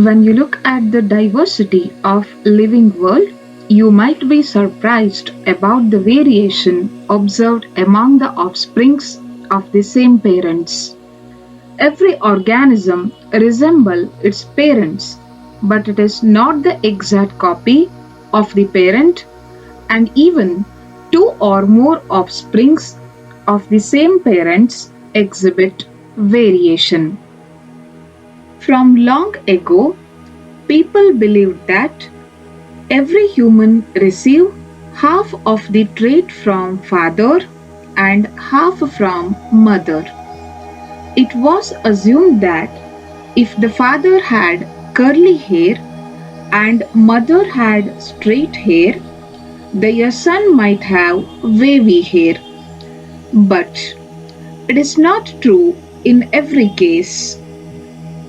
When you look at the diversity of living world, you might be surprised about the variation observed among the offsprings of the same parents. Every organism resembles its parents, but it is not the exact copy of the parent, and even two or more offsprings of the same parents exhibit variation. From long ago, people believed that every human receives half of the trait from father and half from mother. It was assumed that if the father had curly hair and mother had straight hair, their son might have wavy hair. But it is not true in every case.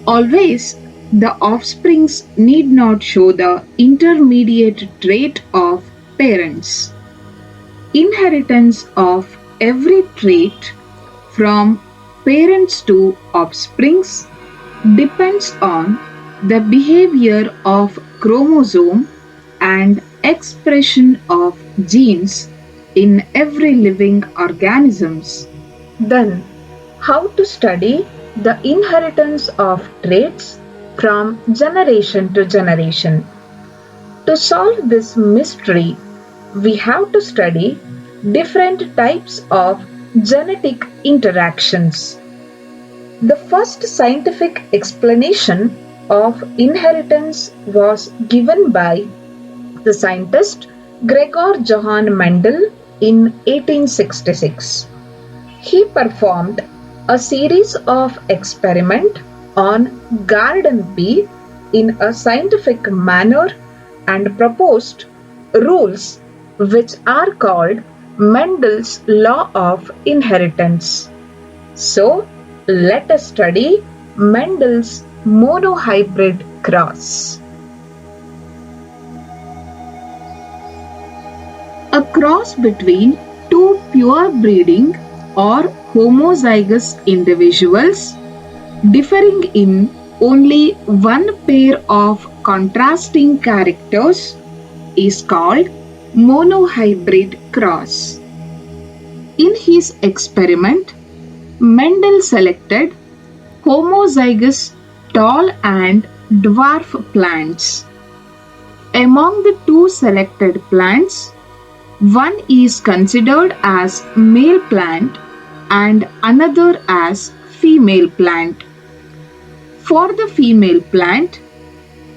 Always, the offsprings need not show the intermediate trait of parents. Inheritance of every trait from parents to offsprings depends on the behavior of chromosome and expression of genes in every living organisms. Then, how to study the inheritance of traits from generation to generation? To solve this mystery, we have to study different types of genetic interactions. The first scientific explanation of inheritance was given by the scientist Gregor Johann Mendel in 1866. He performed a series of experiments on garden pea in a scientific manner and proposed rules which are called Mendel's law of inheritance. So, let us study Mendel's monohybrid cross. A cross between two pure breeding or homozygous individuals differing in only one pair of contrasting characters is called monohybrid cross. In his experiment, Mendel selected homozygous tall and dwarf plants. Among the two selected plants, one is considered as male plant and another as female plant. For the female plant,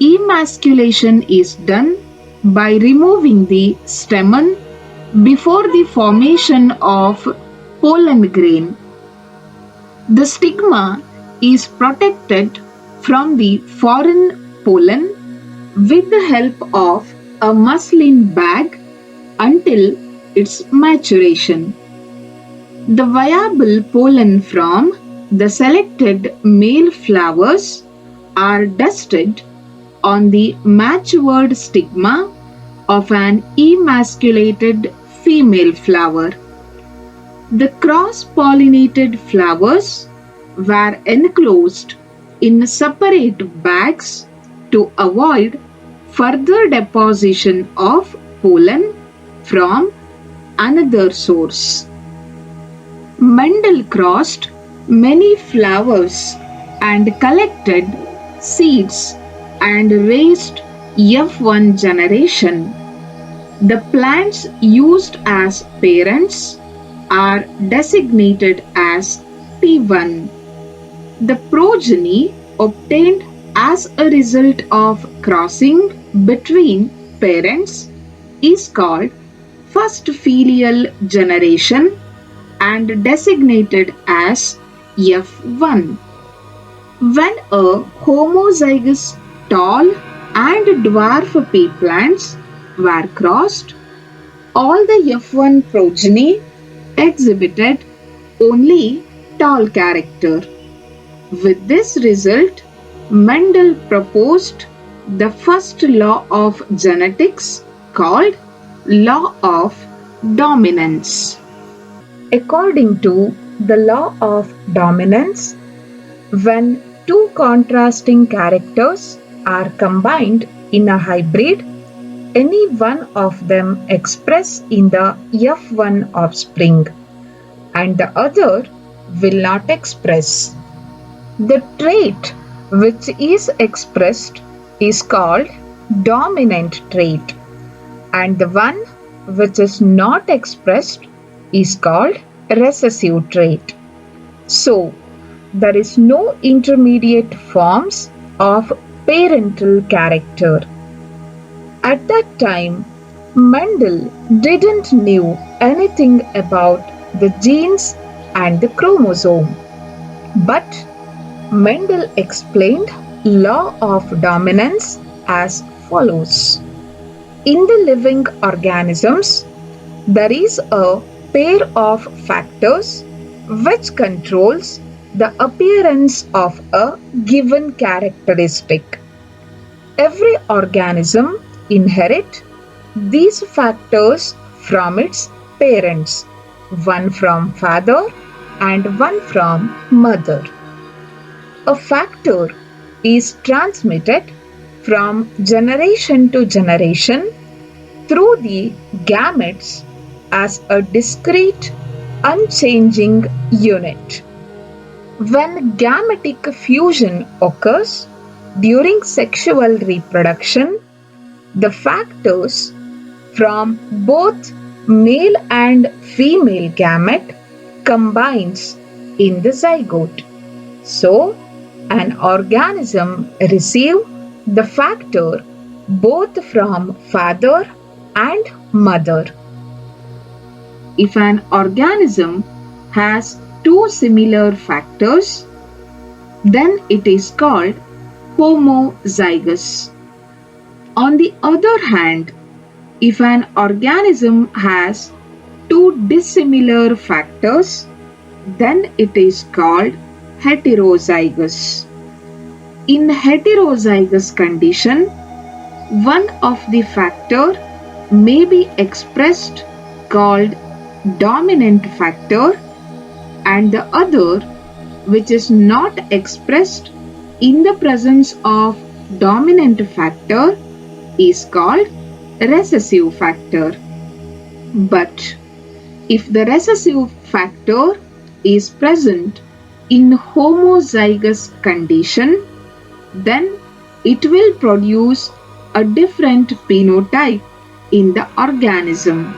emasculation is done by removing the stamen before the formation of pollen grain. The stigma is protected from the foreign pollen with the help of a muslin bag until its maturation. The viable pollen from the selected male flowers are dusted on the matured stigma of an emasculated female flower. The cross-pollinated flowers were enclosed in separate bags to avoid further deposition of pollen from another source. Mendel crossed many flowers and collected seeds and raised F1 generation. The plants used as parents are designated as P1. The progeny obtained as a result of crossing between parents is called first filial generation and designated as F1. When a homozygous tall and dwarf pea plants were crossed, all the F1 progeny exhibited only tall character. With this result, Mendel proposed the first law of genetics called law of dominance. According to the law of dominance, when two contrasting characters are combined in a hybrid, any one of them express in the F1 offspring and the other will not express. The trait which is expressed is called dominant trait, and the one which is not expressed is called recessive trait. So, there is no intermediate forms of parental character. At that time, Mendel didn't knew anything about the genes and the chromosome. But Mendel explained law of dominance as follows. In the living organisms, there is a pair of factors which controls the appearance of a given characteristic. Every organism inherits these factors from its parents, one from father and one from mother. A factor is transmitted from generation to generation through the gametes as a discrete, unchanging unit. When gametic fusion occurs during sexual reproduction, the factors from both male and female gamete combines in the zygote. So, an organism receives the factor both from father and mother. If an organism has two similar factors, then it is called homozygous. On the other hand, if an organism has two dissimilar factors, then it is called heterozygous. In heterozygous condition, one of the factor may be expressed called dominant factor and the other, which is not expressed in the presence of dominant factor, is called recessive factor. But if the recessive factor is present in homozygous condition, then it will produce a different phenotype in the organism.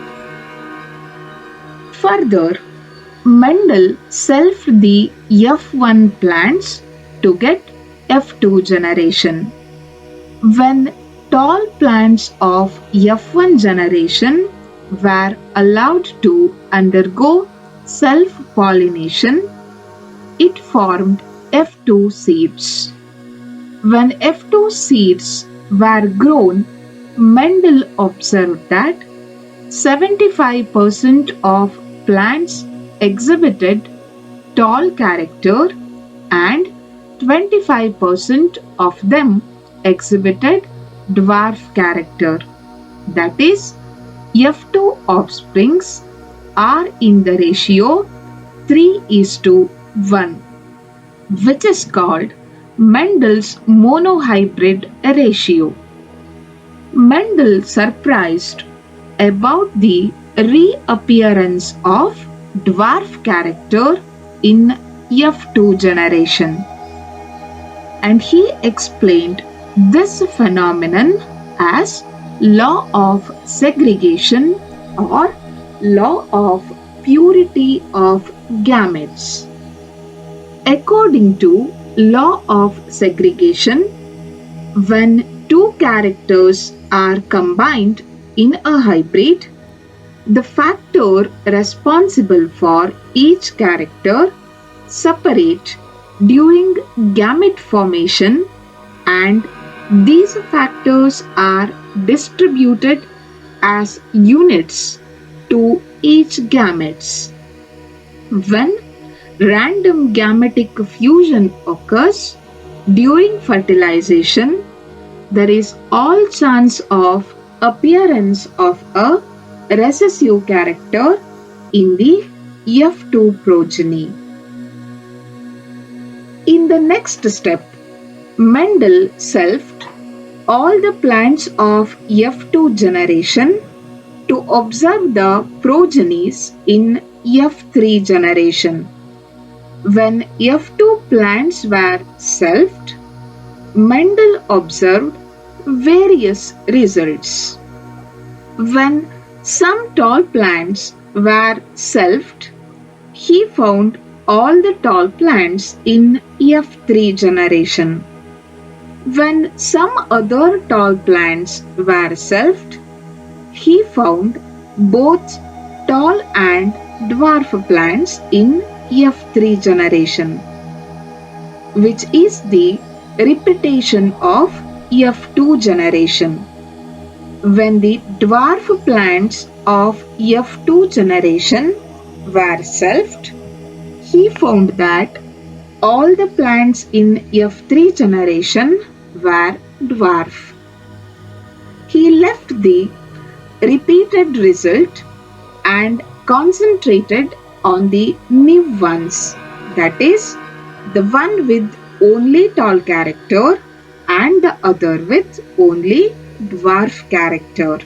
Further, Mendel selfed the F1 plants to get F2 generation. When tall plants of F1 generation were allowed to undergo self-pollination, it formed F2 seeds. When F2 seeds were grown, Mendel observed that 75% of plants exhibited tall character and 25% of them exhibited dwarf character. That is, F2 offsprings are in the ratio 3:1, which is called Mendel's monohybrid ratio. Mendel surprised about the reappearance of dwarf character in F2 generation, and he explained this phenomenon as law of segregation or law of purity of gametes. According to law of segregation, when two characters are combined in a hybrid, the factor responsible for each character separate during gamete formation, and these factors are distributed as units to each gametes. When random gametic fusion occurs during fertilization, there is all chance of appearance of a recessive character in the F2 progeny. In the next step, Mendel selfed all the plants of F2 generation to observe the progenies in F3 generation. When F2 plants were selfed, Mendel observed various results. When some tall plants were selfed, he found all the tall plants in F3 generation. When some other tall plants were selfed, he found both tall and dwarf plants in F3 generation, which is the repetition of F2 generation. When the dwarf plants of F2 generation were selfed, he found that all the plants in F3 generation were dwarf. He left the repeated result and concentrated on the new ones, that is, the one with only tall character and the other with only dwarf character.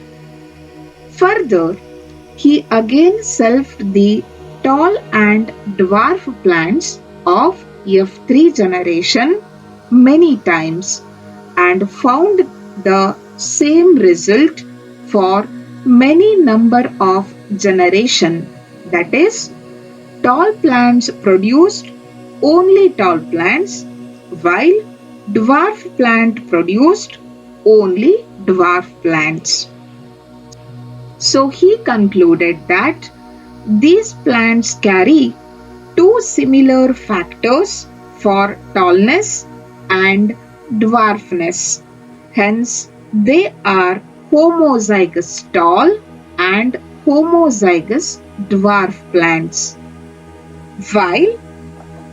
Further, he again selfed the tall and dwarf plants of F3 generation many times and found the same result for many number of generation, that is, tall plants produced only tall plants while dwarf plant produced only dwarf plants. So he concluded that these plants carry two similar factors for tallness and dwarfness. Hence, they are homozygous tall and homozygous dwarf plants. While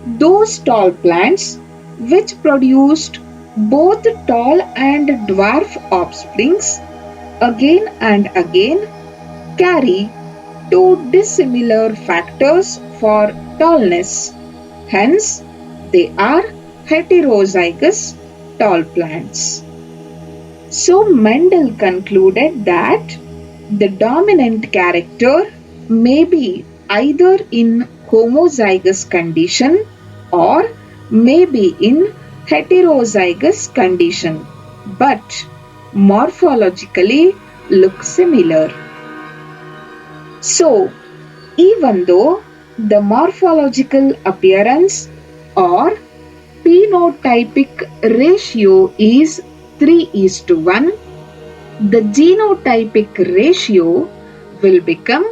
those tall plants which produced both tall and dwarf offsprings again and again carry two dissimilar factors for tallness. Hence, they are heterozygous tall plants. So Mendel concluded that the dominant character may be either in homozygous condition or may be in heterozygous condition, but morphologically look similar. So, even though the morphological appearance or phenotypic ratio is 3:1, the genotypic ratio will become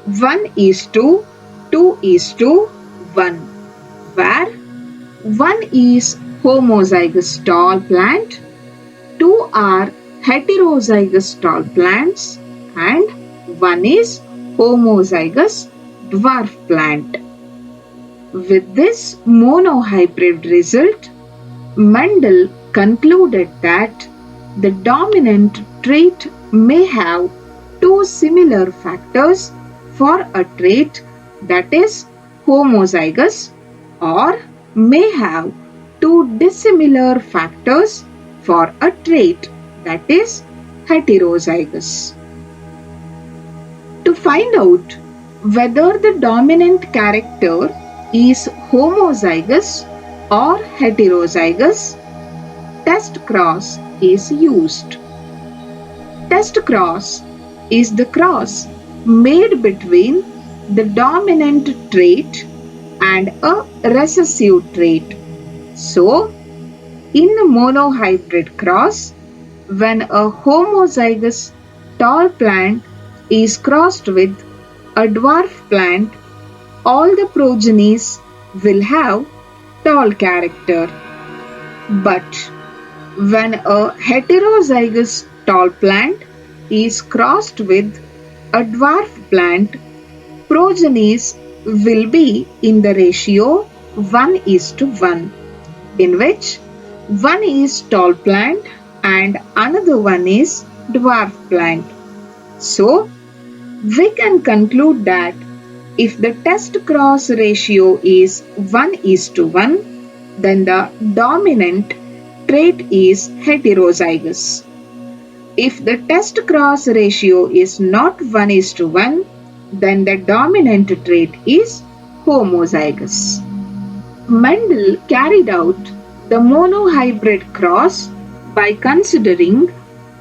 1:2:1, where 1 is homozygous tall plant, 2 are heterozygous tall plants, and 1 is homozygous dwarf plant. With this monohybrid result, Mendel concluded that the dominant trait may have two similar factors for a trait that is homozygous, or may have two dissimilar factors for a trait that is heterozygous. To find out whether the dominant character is homozygous or heterozygous, test cross is used. Test cross is the cross made between the dominant trait and a recessive trait. So, in a monohybrid cross, when a homozygous tall plant is crossed with a dwarf plant, all the progenies will have tall character. But when a heterozygous tall plant is crossed with a dwarf plant, progenies will be in the ratio 1:1, in which one is tall plant and another one is dwarf plant. So, we can conclude that if the test cross ratio is 1:1, then the dominant trait is heterozygous. If the test cross ratio is not 1:1, then the dominant trait is homozygous. Mendel carried out the monohybrid cross by considering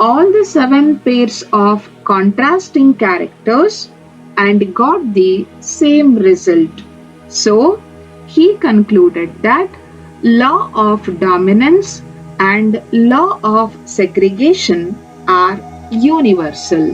all the 7 pairs of contrasting characters and got the same result. So, he concluded that law of dominance and law of segregation are universal.